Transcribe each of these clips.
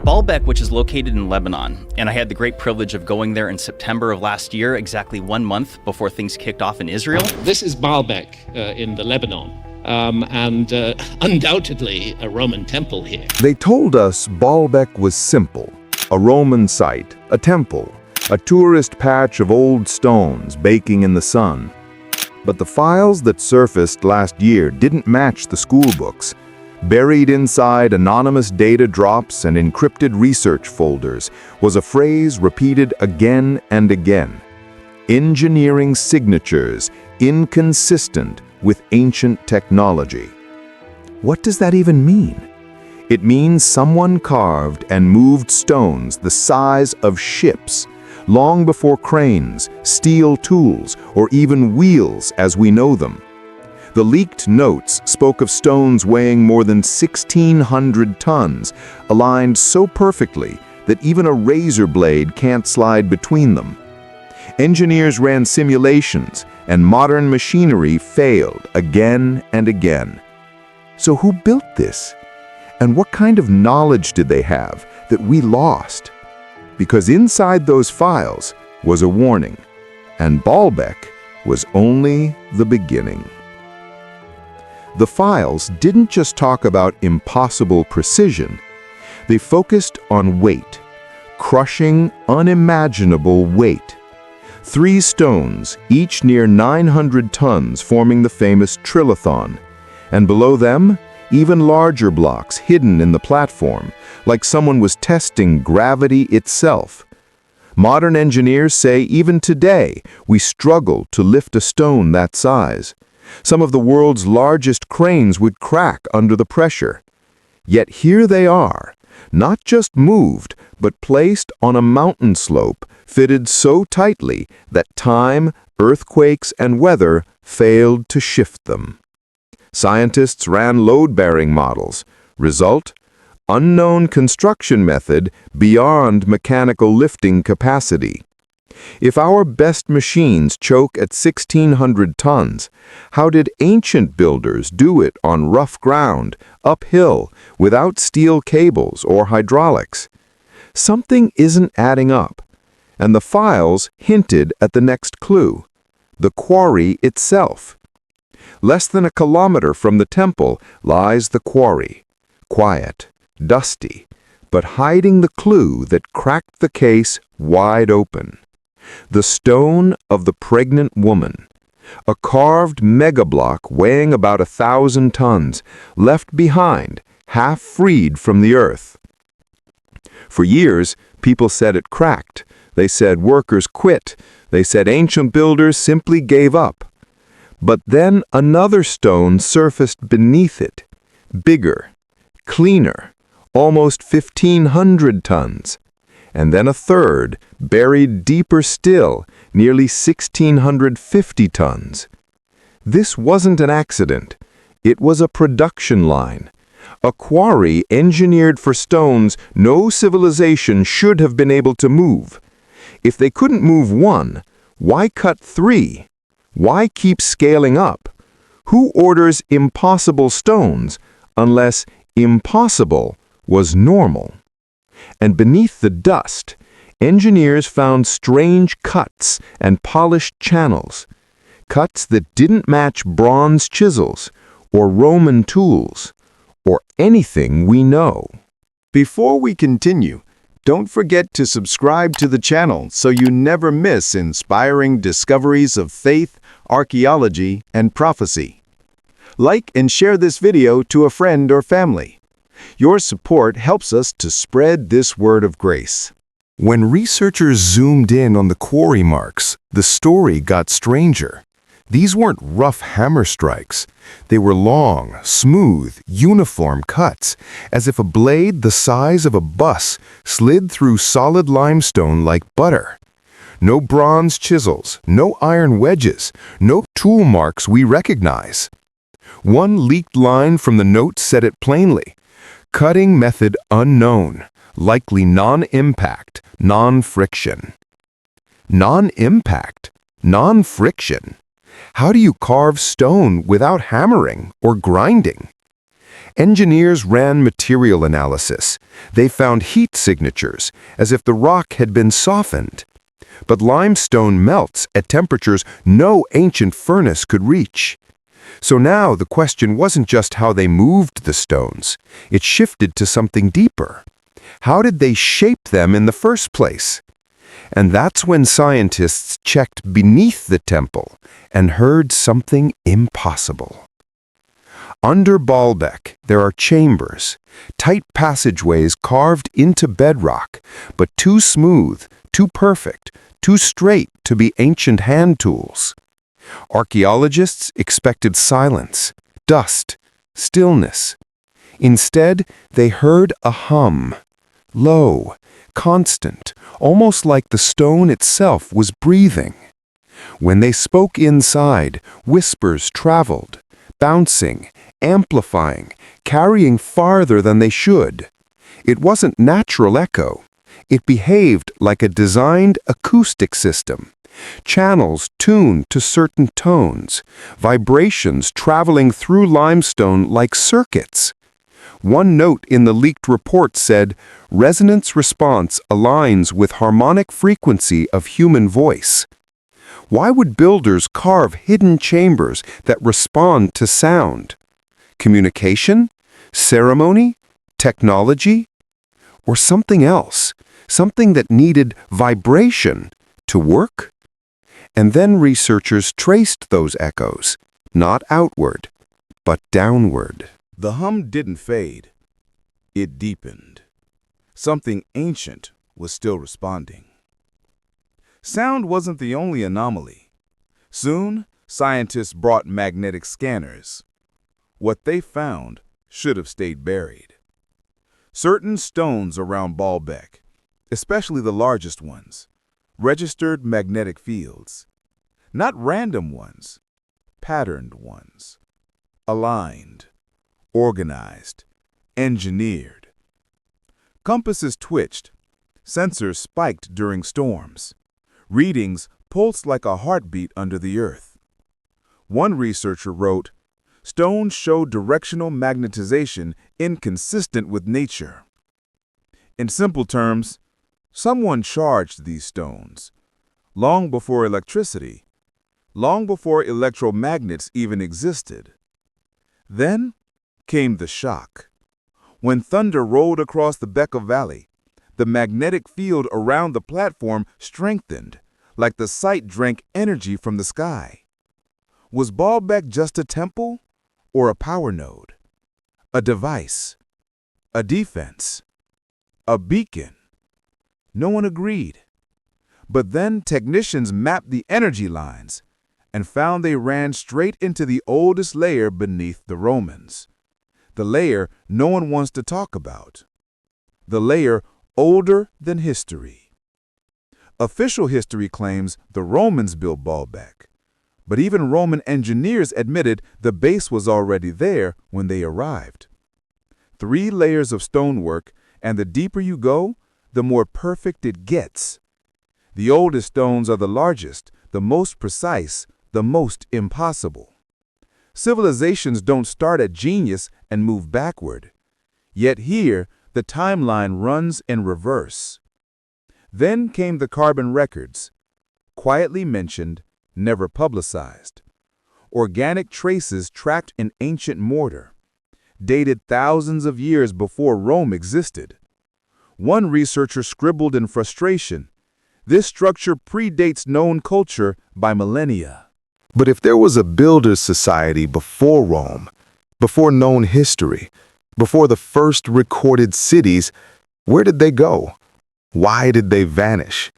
Baalbek, which is located in Lebanon, and I had the great privilege of going there in September of last year, exactly 1 month before things kicked off in Israel. This is Baalbek in the Lebanon, and undoubtedly a Roman temple here. They told us Baalbek was simple, a Roman site, a temple, a tourist patch of old stones baking in the sun. But the files that surfaced last year didn't match the school books. Buried inside anonymous data drops and encrypted research folders was a phrase repeated again and again. Engineering signatures inconsistent with ancient technology. What does that even mean? It means someone carved and moved stones the size of ships, long before cranes, steel tools, or even wheels as we know them. The leaked notes spoke of stones weighing more than 1,600 tons, aligned so perfectly that even a razor blade can't slide between them. Engineers ran simulations, and modern machinery failed again and again. So who built this? And what kind of knowledge did they have that we lost? Because inside those files was a warning, and Baalbek was only the beginning. The files didn't just talk about impossible precision. They focused on weight, crushing, unimaginable weight. 3 stones, each near 900 tons, forming the famous trilithon, and below them, even larger blocks hidden in the platform, like someone was testing gravity itself. Modern engineers say even today we struggle to lift a stone that size. Some of the world's largest cranes would crack under the pressure. Yet here they are, not just moved, but placed on a mountain slope, fitted so tightly that time, earthquakes, and weather failed to shift them. Scientists ran load-bearing models. Result? Unknown construction method beyond mechanical lifting capacity. If our best machines choke at 1,600 tons, how did ancient builders do it on rough ground, uphill, without steel cables or hydraulics? Something isn't adding up, and the files hinted at the next clue: the quarry itself. Less than a kilometer from the temple lies the quarry, quiet, dusty, but hiding the clue that cracked the case wide open. The stone of the pregnant woman, a carved megablock weighing about 1,000 tons, left behind, half freed from the earth. For years, people said it cracked. They said workers quit. They said ancient builders simply gave up. But then another stone surfaced beneath it, bigger, cleaner, almost 1,500 tons. And then a third, buried deeper still, nearly 1,650 tons. This wasn't an accident. It was a production line. A quarry engineered for stones no civilization should have been able to move. If they couldn't move one, why cut 3? Why keep scaling up? Who orders impossible stones unless impossible was normal? And beneath the dust, engineers found strange cuts and polished channels, cuts that didn't match bronze chisels or Roman tools or anything we know. Before we continue, don't forget to subscribe to the channel so you never miss inspiring discoveries of faith, archaeology, and prophecy. Like and share this video to a friend or family. Your support helps us to spread this word of grace. When researchers zoomed in on the quarry marks, the story got stranger. These weren't rough hammer strikes. They were long, smooth, uniform cuts, as if a blade the size of a bus slid through solid limestone like butter. No bronze chisels, no iron wedges, no tool marks we recognize. One leaked line from the note said it plainly: cutting method unknown, likely non-impact, non-friction. Non-impact, non-friction. How do you carve stone without hammering or grinding? Engineers ran material analysis. They found heat signatures, as if the rock had been softened. But limestone melts at temperatures no ancient furnace could reach. So now the question wasn't just how they moved the stones. It shifted to something deeper. How did they shape them in the first place? And that's when scientists checked beneath the temple and heard something impossible. Under Baalbek, there are chambers, tight passageways carved into bedrock, but too smooth, too perfect, too straight to be ancient hand tools. Archaeologists expected silence, dust, stillness. Instead, they heard a hum, low, constant, almost like the stone itself was breathing. When they spoke inside, whispers traveled, bouncing, amplifying, carrying farther than they should. It wasn't natural echo. It behaved like a designed acoustic system. Channels tuned to certain tones, vibrations traveling through limestone like circuits. One note in the leaked report said, "Resonance response aligns with harmonic frequency of human voice." Why would builders carve hidden chambers that respond to sound? Communication? Ceremony? Technology? Or something else? Something that needed vibration to work? And then researchers traced those echoes, not outward, but downward. The hum didn't fade. It deepened. Something ancient was still responding. Sound wasn't the only anomaly. Soon, scientists brought magnetic scanners. What they found should have stayed buried. Certain stones around Baalbek, especially the largest ones, registered magnetic fields. Not random ones, patterned ones. Aligned, organized, engineered. Compasses twitched. Sensors spiked during storms. Readings pulsed like a heartbeat under the earth. One researcher wrote, "Stones show directional magnetization inconsistent with nature." In simple terms, someone charged these stones, long before electricity, long before electromagnets even existed. Then came the shock. When thunder rolled across the Bekaa Valley, the magnetic field around the platform strengthened, like the site drank energy from the sky. Was Baalbek just a temple or a power node? A device? A defense? A beacon? No one agreed. But then technicians mapped the energy lines and found they ran straight into the oldest layer beneath the Romans. The layer no one wants to talk about. The layer older than history. Official history claims the Romans built Baalbek, but even Roman engineers admitted the base was already there when they arrived. 3 layers of stonework, and the deeper you go, the more perfect it gets. The oldest stones are the largest, the most precise, the most impossible. Civilizations don't start at genius and move backward. Yet here, the timeline runs in reverse. Then came the carbon records, quietly mentioned, never publicized. Organic traces tracked in ancient mortar, dated thousands of years before Rome existed. One researcher scribbled in frustration, "This structure predates known culture by millennia." But if there was a builder's society before Rome, before known history, before the first recorded cities, where did they go? Why did they vanish?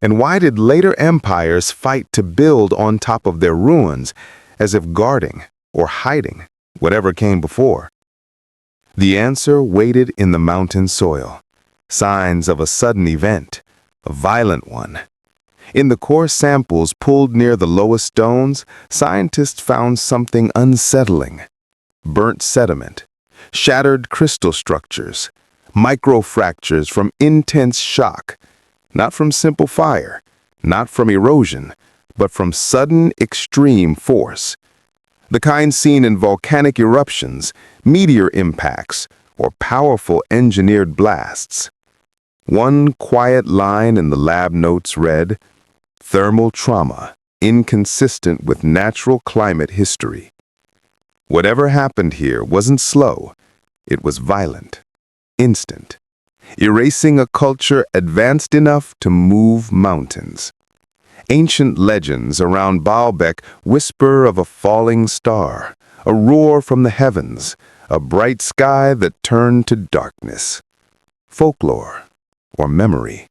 And why did later empires fight to build on top of their ruins, as if guarding or hiding whatever came before? The answer waited in the mountain soil, signs of a sudden event, a violent one. In the core samples pulled near the lowest stones, scientists found something unsettling. Burnt sediment, shattered crystal structures, microfractures from intense shock, not from simple fire, not from erosion, but from sudden extreme force. The kind seen in volcanic eruptions, meteor impacts, or powerful engineered blasts. One quiet line in the lab notes read, "Thermal trauma, inconsistent with natural climate history." Whatever happened here wasn't slow, it was violent, instant, erasing a culture advanced enough to move mountains. Ancient legends around Baalbek whisper of a falling star, a roar from the heavens, a bright sky that turned to darkness. Folklore, or memory.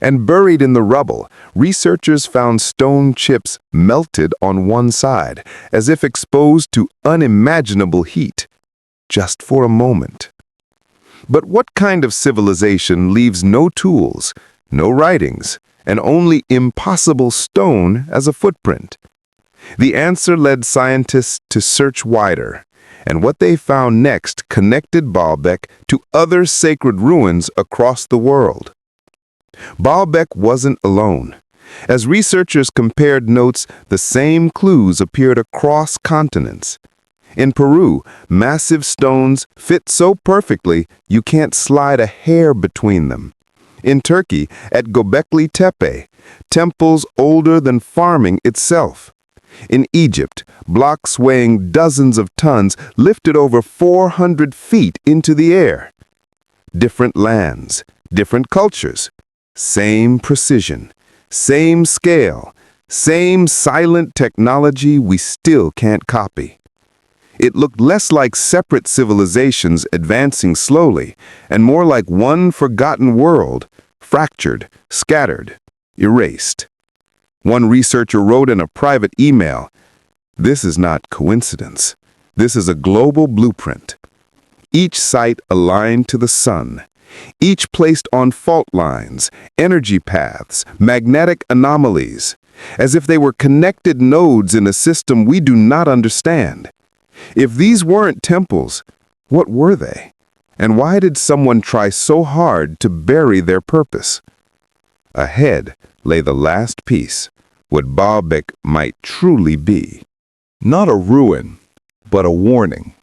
And buried in the rubble, researchers found stone chips melted on one side, as if exposed to unimaginable heat, just for a moment. But what kind of civilization leaves no tools, no writings, and only impossible stone as a footprint? The answer led scientists to search wider, and what they found next connected Baalbek to other sacred ruins across the world. Baalbek wasn't alone. As researchers compared notes, the same clues appeared across continents. In Peru, massive stones fit so perfectly you can't slide a hair between them. In Turkey, at Göbekli Tepe, temples older than farming itself. In Egypt, blocks weighing dozens of tons lifted over 400 feet into the air. Different lands, different cultures, same precision, same scale, same silent technology we still can't copy. It looked less like separate civilizations advancing slowly, and more like one forgotten world, fractured, scattered, erased. One researcher wrote in a private email, "This is not coincidence. This is a global blueprint. Each site aligned to the sun, each placed on fault lines, energy paths, magnetic anomalies, as if they were connected nodes in a system we do not understand. If these weren't temples, what were they? And why did someone try so hard to bury their purpose?" Ahead lay the last piece, what Baalbek might truly be. Not a ruin, but a warning.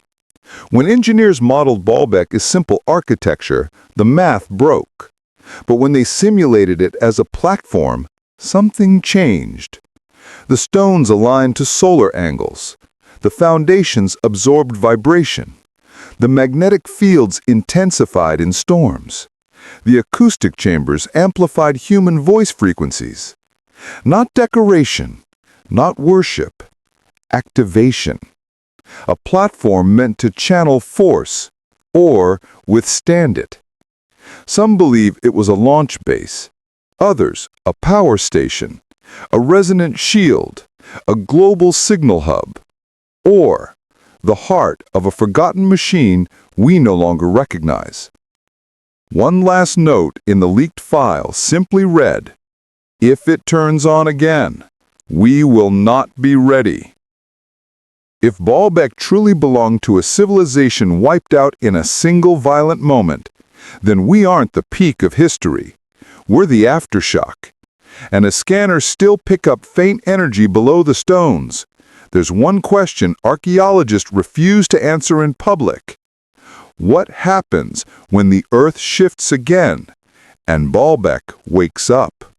When engineers modeled Baalbek as simple architecture, the math broke. But when they simulated it as a platform, something changed. The stones aligned to solar angles. The foundations absorbed vibration. The magnetic fields intensified in storms. The acoustic chambers amplified human voice frequencies. Not decoration, not worship, activation. A platform meant to channel force or withstand it. Some believe it was a launch base, others a power station, a resonant shield, a global signal hub, or the heart of a forgotten machine we no longer recognize. One last note in the leaked file simply read, "If it turns on again, we will not be ready." If Baalbek truly belonged to a civilization wiped out in a single violent moment, then we aren't the peak of history. We're the aftershock. And as scanners still pick up faint energy below the stones, there's one question archaeologists refuse to answer in public. What happens when the Earth shifts again and Baalbek wakes up?